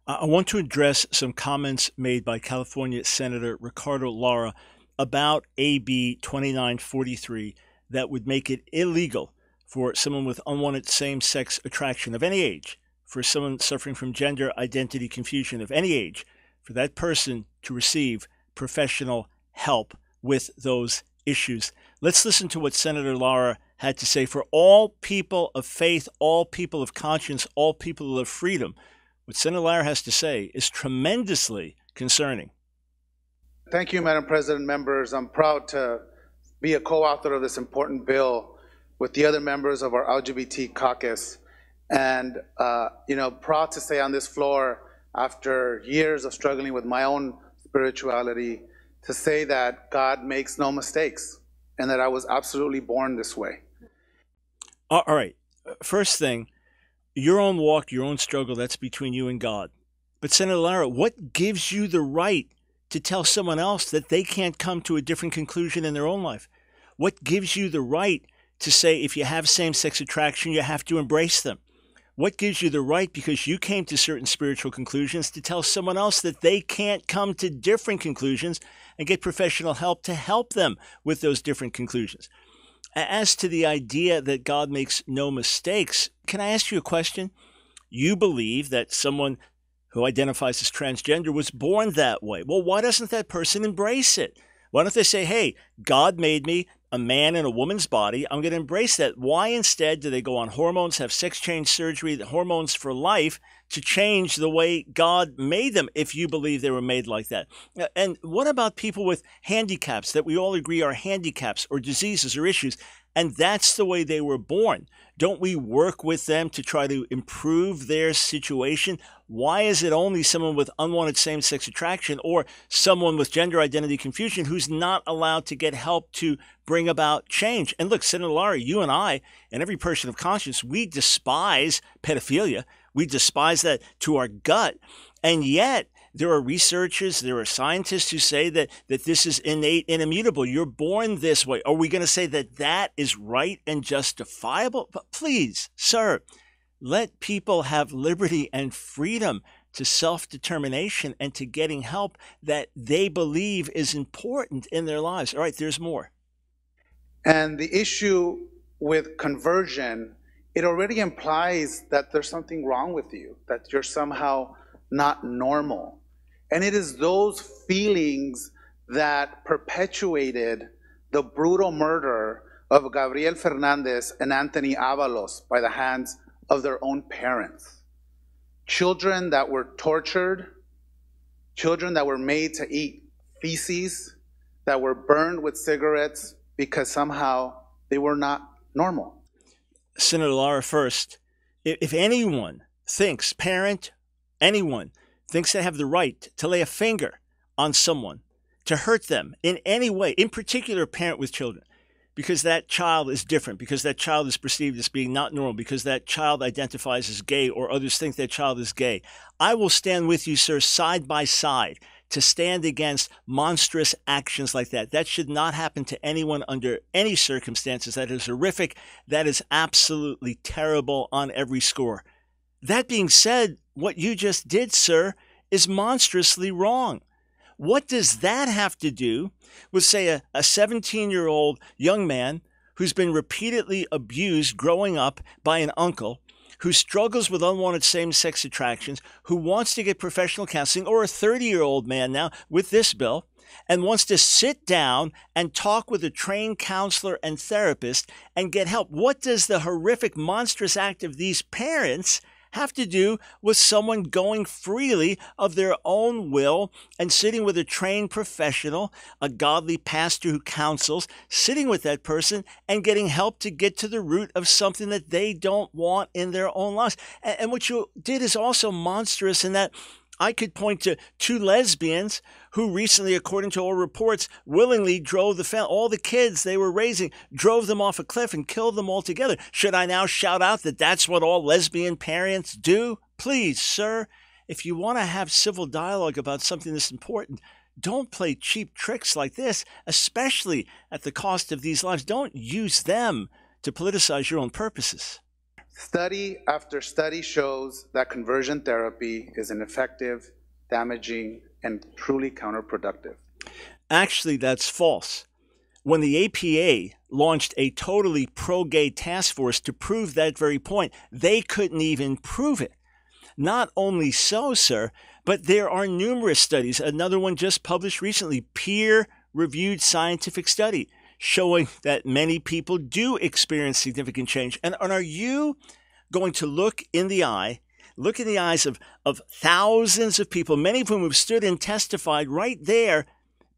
I want to address some comments made by California Senator Ricardo Lara about AB 2943 that would make it illegal for someone with unwanted same sex attraction of any age, for someone suffering from gender identity confusion of any age, for that person to receive professional help with those issues. Let's listen to what Senator Lara had to say. For all people of faith, all people of conscience, all people of freedom, what Senator Lara has to say is tremendously concerning. Thank you, Madam President, members. I'm proud to be a co-author of this important bill with the other members of our LGBT caucus. And, proud to say on this floor, after years of struggling with my own spirituality, to say that God makes no mistakes and that I was absolutely born this way. All right. First thing, your own walk, your own struggle, that's between you and God. But Senator Lara, what gives you the right to tell someone else that they can't come to a different conclusion in their own life? What gives you the right to say if you have same-sex attraction, you have to embrace them? What gives you the right, because you came to certain spiritual conclusions, to tell someone else that they can't come to different conclusions and get professional help to help them with those different conclusions? As to the idea that God makes no mistakes, can I ask you a question? You believe that someone who identifies as transgender was born that way. Well, why doesn't that person embrace it? Why don't they say, hey, God made me a man in a woman's body. I'm going to embrace that. Why instead do they go on hormones, have sex change surgery, the hormones for life, to change the way God made them, if you believe they were made like that? And what about people with handicaps that we all agree are handicaps or diseases or issues, and that's the way they were born? Don't we work with them to try to improve their situation? Why is it only someone with unwanted same-sex attraction or someone with gender identity confusion who's not allowed to get help to bring about change? And look, Senator Lara, you and I, and every person of conscience, we despise pedophilia. We despise that to our gut. And yet, there are researchers, there are scientists who say that this is innate and immutable. You're born this way. Are we going to say that that is right and justifiable? But please, sir, let people have liberty and freedom to self-determination and to getting help that they believe is important in their lives. All right, there's more. And the issue with conversion, it already implies that there's something wrong with you, that you're somehow not normal. And it is those feelings that perpetuated the brutal murder of Gabriel Fernandez and Anthony Avalos by the hands of their own parents. Children that were tortured, children that were made to eat feces, that were burned with cigarettes because somehow they were not normal. Senator Lara, first, if anyone thinks, anyone thinks they have the right to lay a finger on someone, to hurt them in any way, in particular a parent with children, because that child is different, because that child is perceived as being not normal, because that child identifies as gay or others think that child is gay, I will stand with you, sir, side by side, to stand against monstrous actions like that. That should not happen to anyone under any circumstances. That is horrific. That is absolutely terrible on every score. That being said, what you just did, sir, is monstrously wrong. What does that have to do with, say, a 17-year-old young man who's been repeatedly abused growing up by an uncle, who struggles with unwanted same-sex attractions, who wants to get professional counseling, or a 30-year-old man now with this bill, and wants to sit down and talk with a trained counselor and therapist and get help? What does the horrific, monstrous act of these parents have to do with someone going freely of their own will and sitting with a trained professional, a godly pastor who counsels, sitting with that person and getting help to get to the root of something that they don't want in their own lives? And what you did is also monstrous in that I could point to two lesbians who recently, according to all reports, willingly drove all the kids they were raising, drove them off a cliff and killed them all together. Should I now shout out that that's what all lesbian parents do? Please, sir, if you want to have civil dialogue about something this important, don't play cheap tricks like this, especially at the cost of these lives. Don't use them to politicize your own purposes. Study after study shows that conversion therapy is ineffective, damaging, and truly counterproductive. Actually, that's false. When the APA launched a totally pro-gay task force to prove that very point, they couldn't even prove it. Not only so, sir, but there are numerous studies, another one just published recently, peer-reviewed scientific study, showing that many people do experience significant change. And are you going to look in the eyes of thousands of people, many of whom have stood and testified right there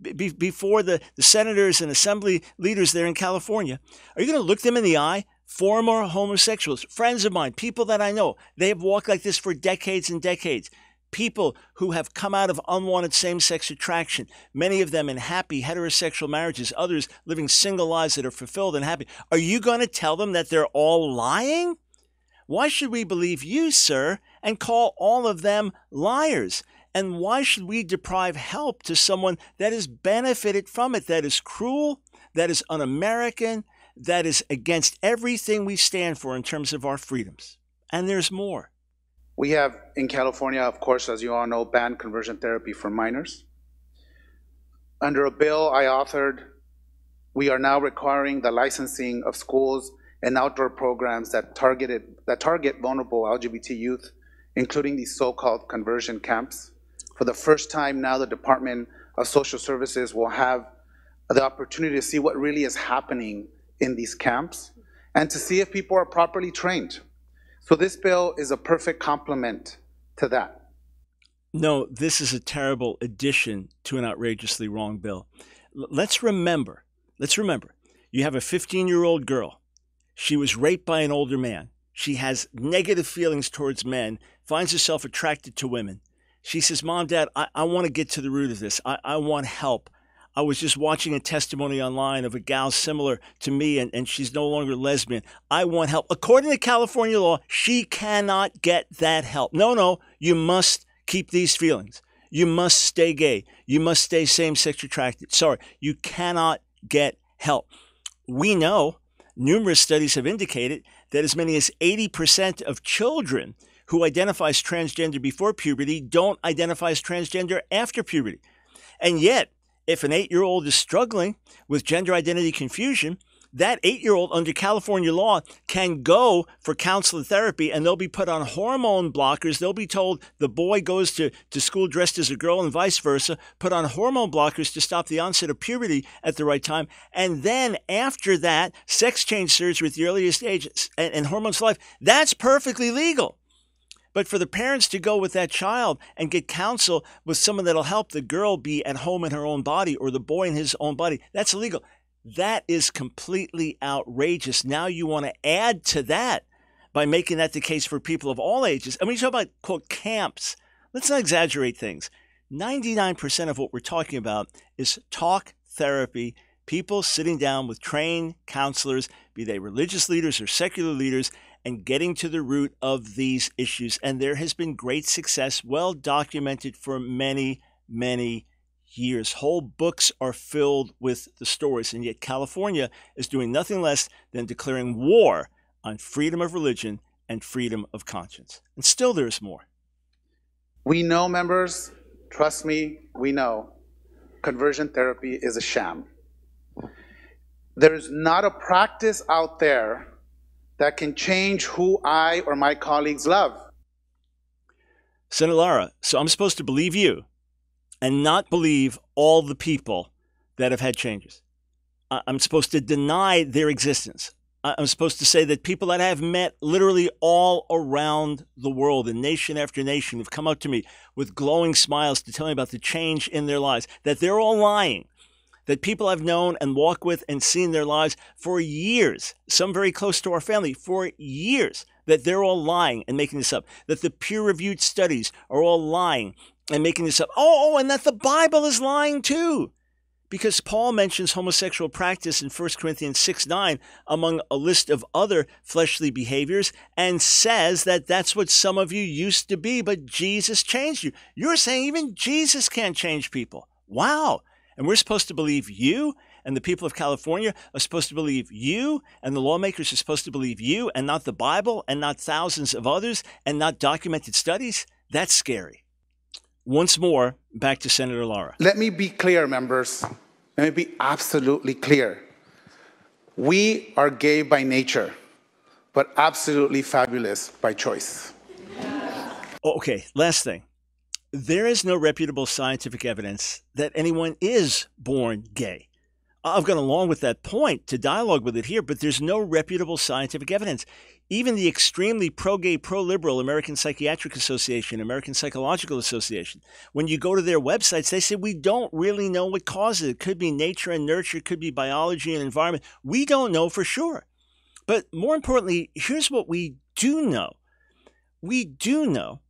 before the senators and assembly leaders there in California? Are you going to look them in the eye? Former homosexuals, friends of mine, people that I know, they have walked like this for decades and decades. People who have come out of unwanted same-sex attraction, many of them in happy heterosexual marriages, others living single lives that are fulfilled and happy. Are you going to tell them that they're all lying? Why should we believe you, sir, and call all of them liars? And why should we deprive help to someone that has benefited from it, that is cruel, that is un-American, that is against everything we stand for in terms of our freedoms? And there's more. We have in California, of course, as you all know, banned conversion therapy for minors. Under a bill I authored, we are now requiring the licensing of schools and outdoor programs that target vulnerable LGBT youth, including these so-called conversion camps. For the first time now, the Department of Social Services will have the opportunity to see what really is happening in these camps and to see if people are properly trained. So this bill is a perfect complement to that. No, this is a terrible addition to an outrageously wrong bill. Let's remember, you have a 15-year-old girl. She was raped by an older man. She has negative feelings towards men, finds herself attracted to women. She says, Mom, Dad, I want to get to the root of this. I want help. I was just watching a testimony online of a gal similar to me, and she's no longer lesbian. I want help. According to California law, she cannot get that help. No, you must keep these feelings. You must stay gay. You must stay same-sex attracted. Sorry, you cannot get help. We know, numerous studies have indicated that as many as 80% of children who identify as transgender before puberty don't identify as transgender after puberty. And yet, if an 8-year-old is struggling with gender identity confusion, that 8-year-old under California law can go for counselor therapy, and they'll be put on hormone blockers. They'll be told the boy goes to school dressed as a girl and vice versa, put on hormone blockers to stop the onset of puberty at the right time. And then after that, sex change surgery at the earliest age and hormones for life, that's perfectly legal. But for the parents to go with that child and get counsel with someone that'll help the girl be at home in her own body or the boy in his own body, that's illegal. That is completely outrageous. Now you want to add to that by making that the case for people of all ages. And when you talk about, quote, camps, let's not exaggerate things. 99% of what we're talking about is talk therapy, people sitting down with trained counselors, be they religious leaders or secular leaders, and getting to the root of these issues. And there has been great success, well documented for many, many years. Whole books are filled with the stories. And yet California is doing nothing less than declaring war on freedom of religion and freedom of conscience. And still there's more. We know, members, trust me, we know, conversion therapy is a sham. There's not a practice out there that can change who I or my colleagues love. Senator Lara, so I'm supposed to believe you and not believe all the people that have had changes. I'm supposed to deny their existence. I'm supposed to say that people that I have met literally all around the world, and nation after nation, have come up to me with glowing smiles to tell me about the change in their lives, that they're all lying. That people I've known and walked with and seen their lives for years, some very close to our family, for years, that they're all lying and making this up, that the peer-reviewed studies are all lying and making this up. And that the Bible is lying too. Because Paul mentions homosexual practice in 1 Corinthians 6:9 among a list of other fleshly behaviors and says that that's what some of you used to be, but Jesus changed you. You're saying even Jesus can't change people. Wow. And we're supposed to believe you and the people of California are supposed to believe you, and the lawmakers are supposed to believe you and not the Bible and not thousands of others and not documented studies, that's scary. Once more, back to Senator Lara. Let me be clear, members. Let me be absolutely clear. We are gay by nature, but absolutely fabulous by choice. Okay, last thing. There is no reputable scientific evidence that anyone is born gay. I've gone along with that point to dialogue with it here, but there's no reputable scientific evidence. Even the extremely pro-gay, pro-liberal American Psychiatric Association, American Psychological Association, when you go to their websites, they say we don't really know what causes it. It could be nature and nurture, it could be biology and environment. We don't know for sure. But more importantly, here's what we do know. We do know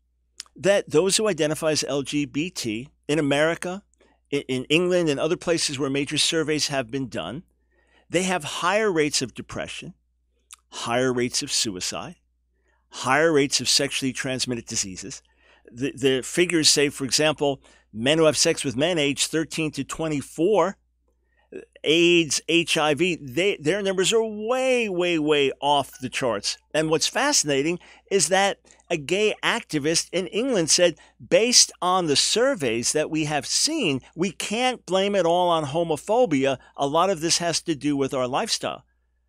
that those who identify as LGBT in America, in England and other places where major surveys have been done, they have higher rates of depression, higher rates of suicide, higher rates of sexually transmitted diseases. The figures say, for example, men who have sex with men aged 13 to 24, AIDS, HIV, their numbers are way, way, way off the charts. And what's fascinating is that a gay activist in England said, based on the surveys that we have seen, we can't blame it all on homophobia. A lot of this has to do with our lifestyle.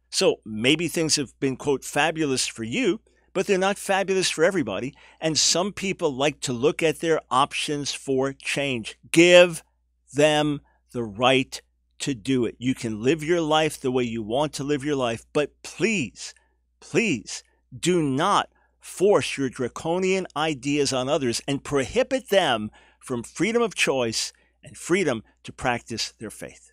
So maybe things have been, quote, fabulous for you, but they're not fabulous for everybody. And some people like to look at their options for change. Give them the right to do it. You can live your life the way you want to live your life, but please, please do not force your draconian ideas on others and prohibit them from freedom of choice and freedom to practice their faith.